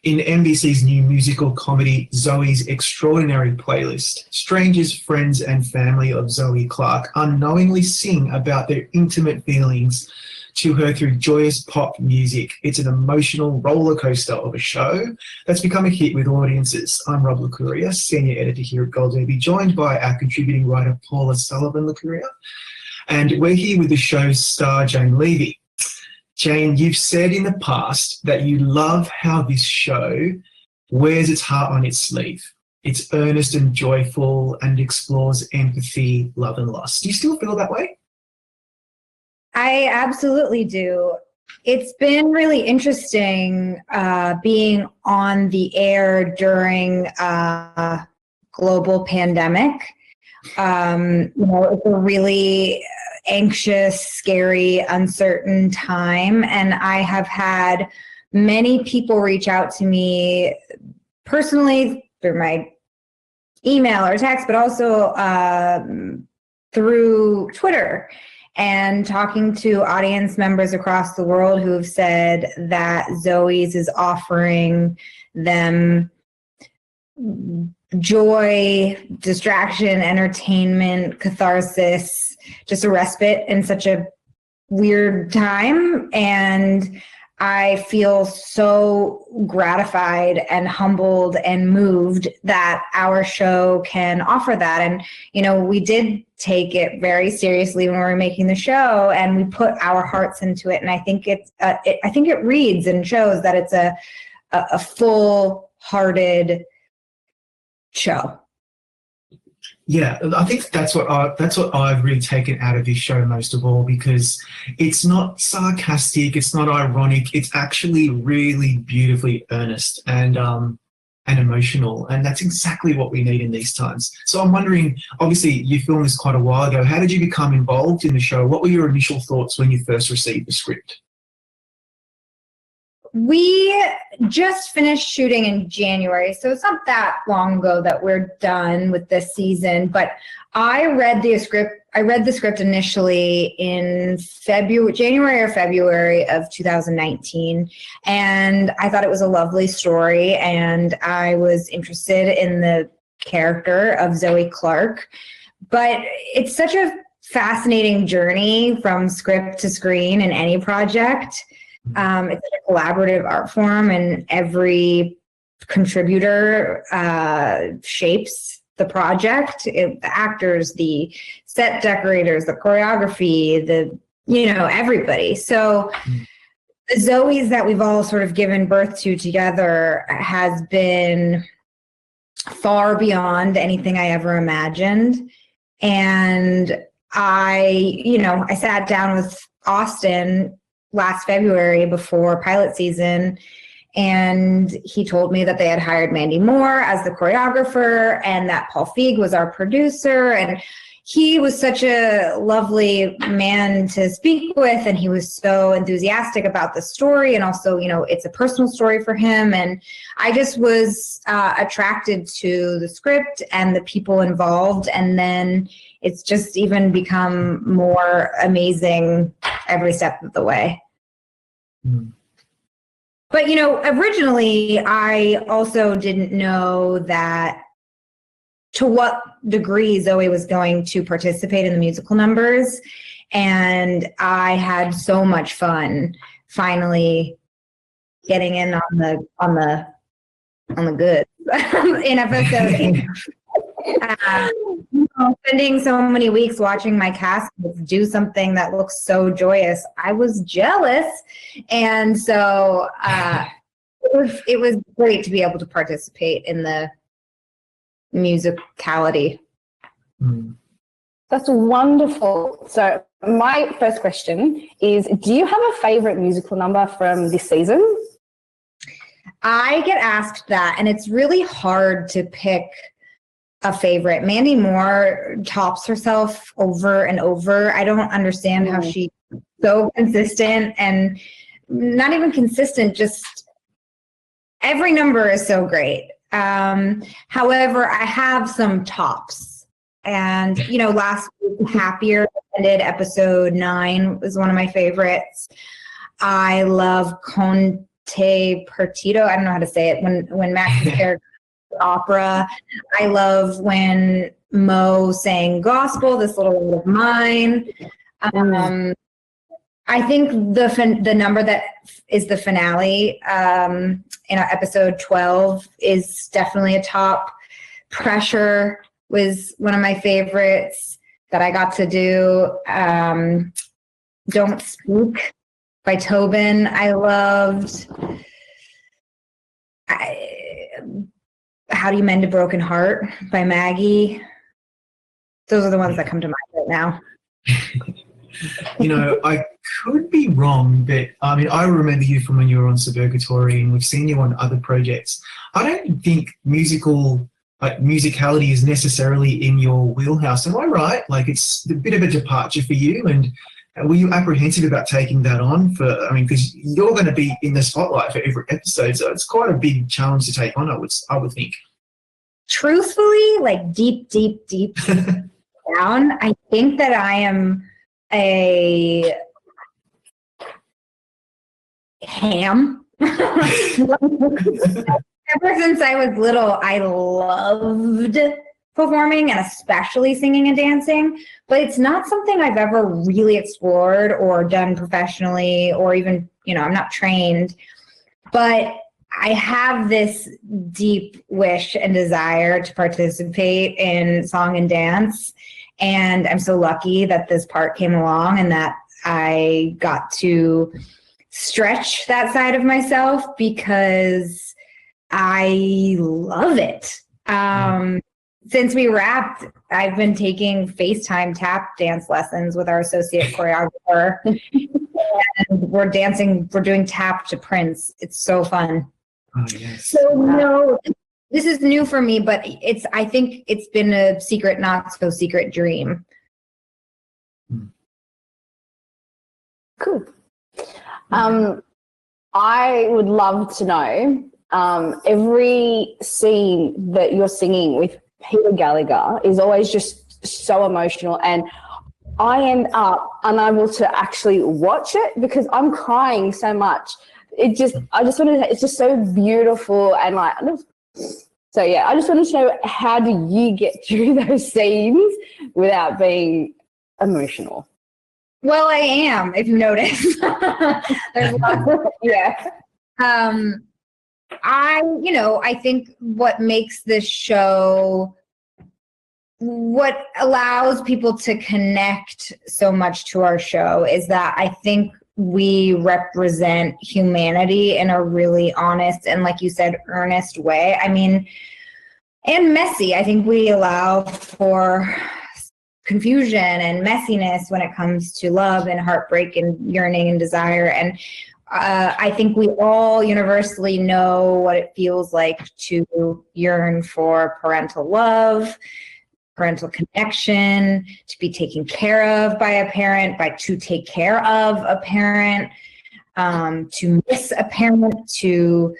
In NBC's new musical comedy, Zoey's Extraordinary Playlist, strangers, friends, and family of Zoey Clark unknowingly sing about their intimate feelings to her through joyous pop music. It's an emotional roller coaster of a show that's become a hit with audiences. I'm Rob LaCouria, senior editor here at Gold Levy, joined by our contributing writer Paula Sullivan LaCouria, and we're here with the show's star Jane Levy. Jane, you've said in the past that you love how this show wears its heart on its sleeve. It's earnest and joyful and explores empathy, love and loss. Do you still feel that way? I absolutely do. It's been really interesting being on the air during a global pandemic. It's a really anxious, scary, uncertain time. And I have had many people reach out to me personally through my email or text, but also through Twitter, and talking to audience members across the world who have said that Zoey's is offering them joy, distraction, entertainment, catharsis, just a respite in such a weird time. And I feel so gratified and humbled and moved that our show can offer that. And, we did take it very seriously when we were making the show, and we put our hearts into it. And I think I think it reads and shows that it's a full-hearted show. Yeah, I think that's what I've really taken out of this show most of all, because it's not sarcastic, it's not ironic, it's actually really beautifully earnest and emotional, and that's exactly what we need in these times. So I'm wondering, obviously you filmed this quite a while ago. How did you become involved in the show? What were your initial thoughts when you first received the script? We just finished shooting in January, so it's not that long ago that we're done with this season. But I read the script initially in January or February of 2019, and I thought it was a lovely story, and I was interested in the character of Zoey Clark. But it's such a fascinating journey from script to screen in any project. It's a collaborative art form, and every contributor shapes the project. The actors, the set decorators, the choreography, everybody. So the Zoeys that we've all sort of given birth to together has been far beyond anything I ever imagined. And I sat down with Austin last February before pilot season, and he told me that they had hired Mandy Moore as the choreographer and that Paul Feig was our producer. And he was such a lovely man to speak with, and he was so enthusiastic about the story, and also, it's a personal story for him. And I just was attracted to the script and the people involved, and then it's just even become more amazing every step of the way. But, originally I also didn't know that to what degree Zoey was going to participate in the musical numbers. And I had so much fun finally getting in on the goods in episode 8. Spending so many weeks watching my cast do something that looks so joyous, I was jealous, and so it was great to be able to participate in the musicality. That's wonderful. So my first question is, do you have a favorite musical number from this season? I get asked that, and it's really hard to pick a favorite. Mandy Moore tops herself over and over. I don't understand how she's so consistent, and not even consistent, just every number is so great. However, I have some tops, and last week Happier ended, episode 9 was one of my favorites. I love Partito. I don't know how to say it. When Max's character opera. I love when Mo sang gospel, This Little Light of Mine. I think the number that is the finale in episode 12 is definitely a top. Pressure was one of my favorites that I got to do. Don't Speak by Tobin I loved. How Do You Mend a Broken Heart by Maggie. Those are the ones that come to mind right now. You know, I could be wrong, but I mean, I remember you from when you were on Suburgatory, and we've seen you on other projects. I don't think musicality is necessarily in your wheelhouse. Am I right? Like, it's a bit of a departure for you, and were you apprehensive about taking that on? Because you're going to be in the spotlight for every episode, so it's quite a big challenge to take on, I would think. Truthfully, like deep down, I think that I am a ham. Ever since I was little, I loved performing and especially singing and dancing, but it's not something I've ever really explored or done professionally, or even, I'm not trained, but I have this deep wish and desire to participate in song and dance. And I'm so lucky that this part came along and that I got to stretch that side of myself, because I love it. Since we wrapped, I've been taking FaceTime tap dance lessons with our associate choreographer. And we're doing tap to Prince. It's so fun. Oh, yes. So no, this is new for me, but I think it's been a secret, not so secret dream. Cool. I would love to know, every scene that you're singing with Peter Gallagher is always just so emotional, and I end up unable to actually watch it because I'm crying so much. It's just so beautiful, and so yeah, I just want to know, how do you get through those scenes without being emotional? Well, I am, if you notice. There's lots. Yeah. I think what makes this show, what allows people to connect so much to our show, is that I think we represent humanity in a really honest and, like you said, earnest way. I mean, and messy. I think we allow for confusion and messiness when it comes to love and heartbreak and yearning and desire. And I think we all universally know what it feels like to yearn for parental love, parental connection, to be taken care of by a parent, to take care of a parent, to miss a parent, to,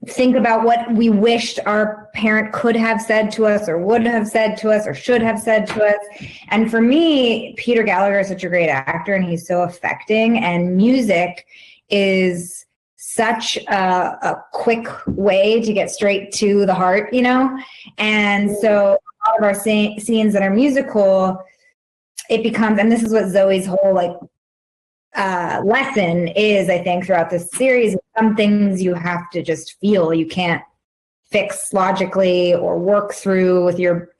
think about what we wished our parent could have said to us, or would have said to us, or should have said to us. And for me, Peter Gallagher is such a great actor, and he's so affecting, and music is such a quick way to get straight to the heart, And so a lot of our scenes that are musical, it becomes, and this is what Zoey's whole lesson is, I think, throughout this series. Some things you have to just feel. You can't fix logically or work through with your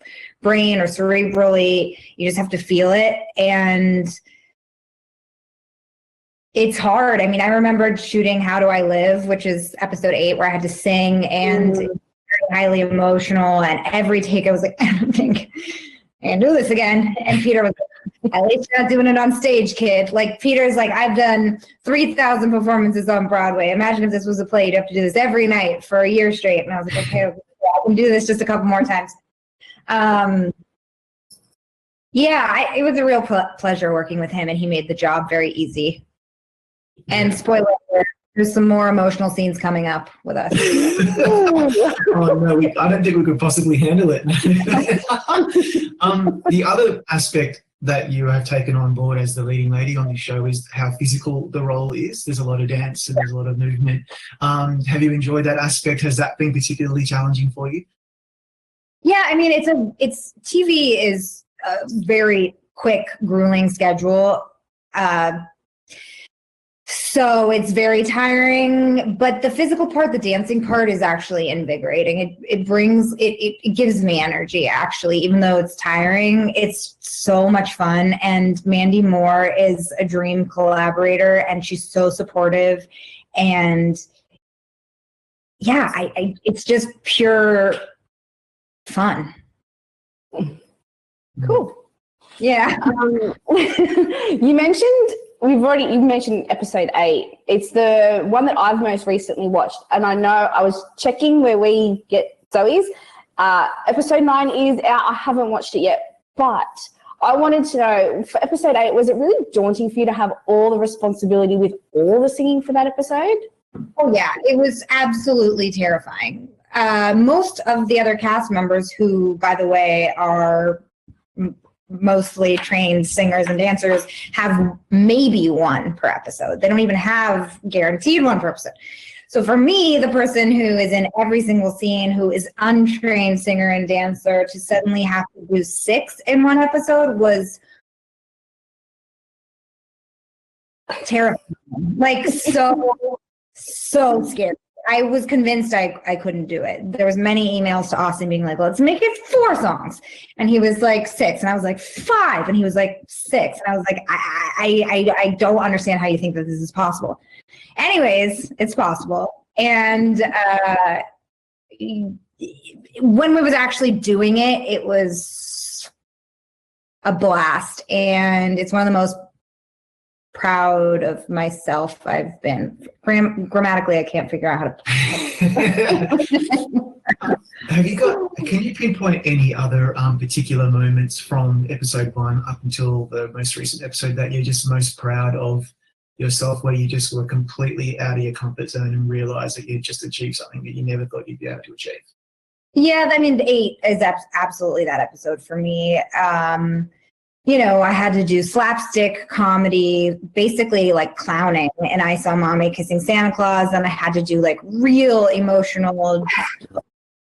brain or cerebrally. You just have to feel it. And it's hard. I mean, I remembered shooting How Do I Live, which is episode 8, where I had to sing, and it's very highly emotional. And every take I was like, I don't think I can do this again. And Peter was like, at least you're not doing it on stage, kid. Like, Peter's like, I've done 3,000 performances on Broadway. Imagine if this was a play. You'd have to do this every night for a year straight. And I was like, okay, I can do this just a couple more times. It was a real pleasure working with him, and he made the job very easy. And spoiler alert, there's some more emotional scenes coming up with us. Oh, no, I don't think we could possibly handle it. The other aspect that you have taken on board as the leading lady on this show is how physical the role is. There's a lot of dance and there's a lot of movement. Have you enjoyed that aspect? Has that been particularly challenging for you? Yeah, I mean, it's TV is a very quick, grueling schedule. So it's very tiring, but the physical part, the dancing part is actually invigorating. It gives me energy, actually, even though it's tiring. It's so much fun. And Mandy Moore is a dream collaborator, and she's so supportive. And yeah, it's just pure fun. Cool. Yeah. You mentioned episode 8. It's the one that I've most recently watched, and I know I was checking where we get Zoe's. Episode 9 is out. I haven't watched it yet, but I wanted to know, for episode 8, was it really daunting for you to have all the responsibility with all the singing for that episode? Oh yeah, it was absolutely terrifying. Most of the other cast members, who, by the way, are mostly trained singers and dancers, have maybe one per episode. They don't even have guaranteed one per episode. So for me, the person who is in every single scene, who is untrained singer and dancer, to suddenly have to do 6 in one episode was terrifying. Like, so scary. I was convinced I couldn't do it. There was many emails to Austin being like, let's make it 4 songs. And he was like 6. And I was like 5. And he was like 6. And I was like, I don't understand how you think that this is possible. Anyways, it's possible. And when we was actually doing it, it was a blast. And it's one of the most proud of myself I've been. Grammatically, I can't figure out how to. Can you pinpoint any other particular moments from episode 1 up until the most recent episode that you're just most proud of yourself, where you just were completely out of your comfort zone and realized that you just achieved something that you never thought you'd be able to achieve? Yeah, I mean, 8 is absolutely that episode for me. I had to do slapstick comedy, basically like clowning, and I Saw Mommy Kissing Santa Claus, and I had to do like real emotional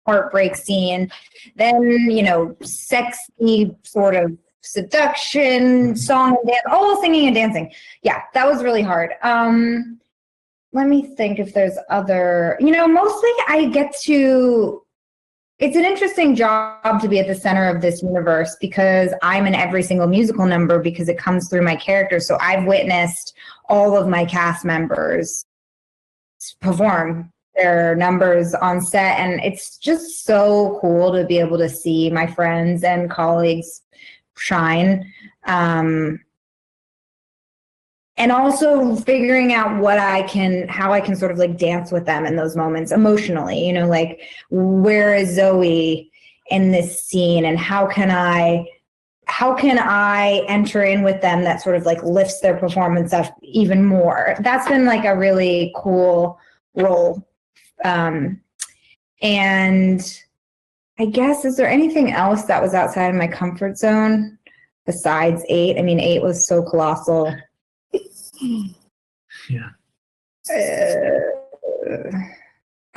heartbreak scene. Then, sexy sort of seduction, song and dance, all singing and dancing. Yeah, that was really hard. Let me think if there's other, mostly I get to. It's an interesting job to be at the center of this universe, because I'm in every single musical number because it comes through my character. So I've witnessed all of my cast members perform their numbers on set. And it's just so cool to be able to see my friends and colleagues shine. And also figuring out how I can sort of like dance with them in those moments emotionally, like, where is Zoey in this scene, and how can I enter in with them that sort of like lifts their performance up even more. That's been like a really cool role. And I guess, is there anything else that was outside of my comfort zone besides 8? I mean, 8 was so colossal. Yeah.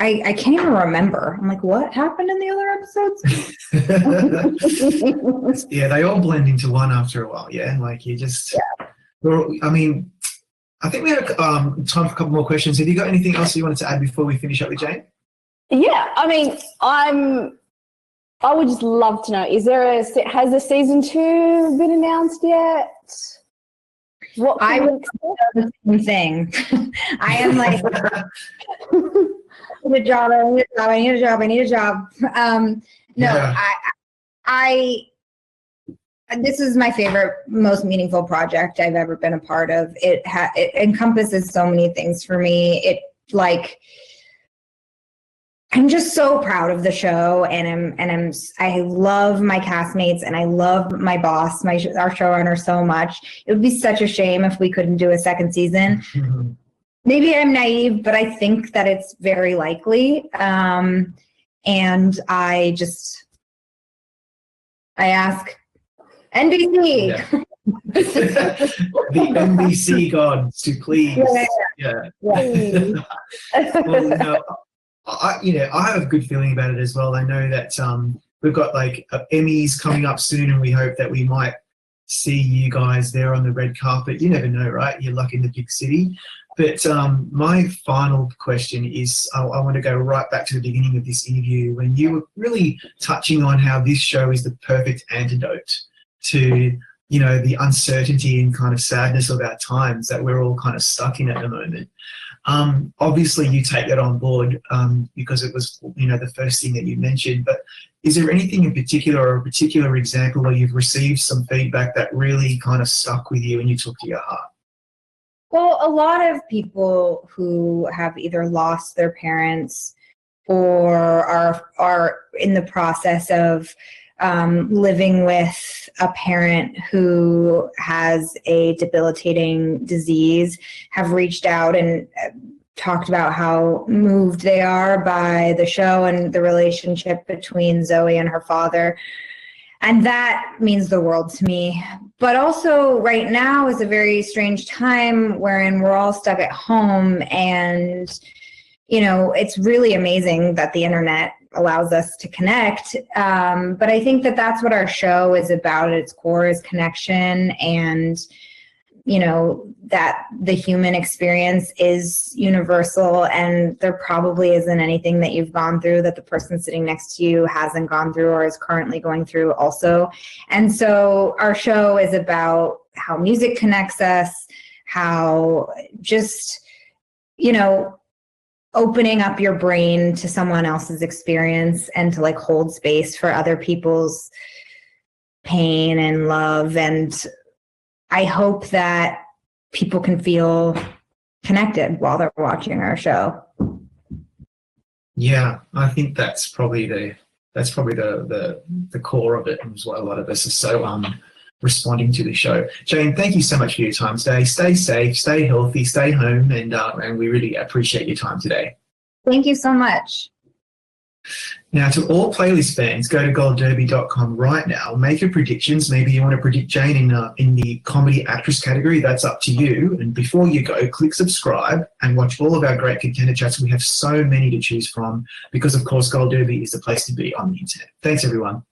I can't even remember. I'm like, what happened in the other episodes? Yeah, they all blend into one after a while. Yeah, like you just. Yeah. Well, I mean, I think we have time for a couple more questions. Have you got anything else you wanted to add before we finish up with Jane? Yeah, I mean, I would just love to know: has the season 2 been announced yet? What I would do the same thing. I am like, I need a job. This is my favorite, most meaningful project I've ever been a part of. It encompasses so many things for me. I'm just so proud of the show, and I love my castmates, and I love my boss, our showrunner, so much. It would be such a shame if we couldn't do a second season. Mm-hmm. Maybe I'm naive, but I think that it's very likely. And I ask NBC, The NBC gods to please. Yeah. Well, no, I have a good feeling about it as well. I know that we've got like Emmys coming up soon, and we hope that we might see you guys there on the red carpet. You never know, right? You're lucky in the big city. But my final question is, I want to go right back to the beginning of this interview when you were really touching on how this show is the perfect antidote to, the uncertainty and kind of sadness of our times that we're all kind of stuck in at the moment. Obviously, you take that on board because it was, the first thing that you mentioned. But is there anything in particular or a particular example where you've received some feedback that really kind of stuck with you and you took to your heart? Well, a lot of people who have either lost their parents or are in the process of living with a parent who has a debilitating disease have reached out and talked about how moved they are by the show and the relationship between Zoey and her father. And that means the world to me. But also right now is a very strange time wherein we're all stuck at home, and, it's really amazing that the internet allows us to connect. But I think that that's what our show is about at its core, is connection, and, that the human experience is universal, and there probably isn't anything that you've gone through that the person sitting next to you hasn't gone through or is currently going through also. And so our show is about how music connects us, how just, opening up your brain to someone else's experience and to like hold space for other people's pain and love. And I hope that people can feel connected while they're watching our show. Yeah, I think that's probably the core of it, and why a lot of us are so responding to the show. Jane, thank you so much for your time today. Stay safe, stay healthy, stay home, and we really appreciate your time today. Thank you so much. Now, to all playlist fans, go to goldderby.com right now. Make your predictions. Maybe you want to predict Jane in the comedy actress category. That's up to you. And before you go, click subscribe and watch all of our great contender chats. We have so many to choose from because, of course, Gold Derby is the place to be on the internet. Thanks, everyone.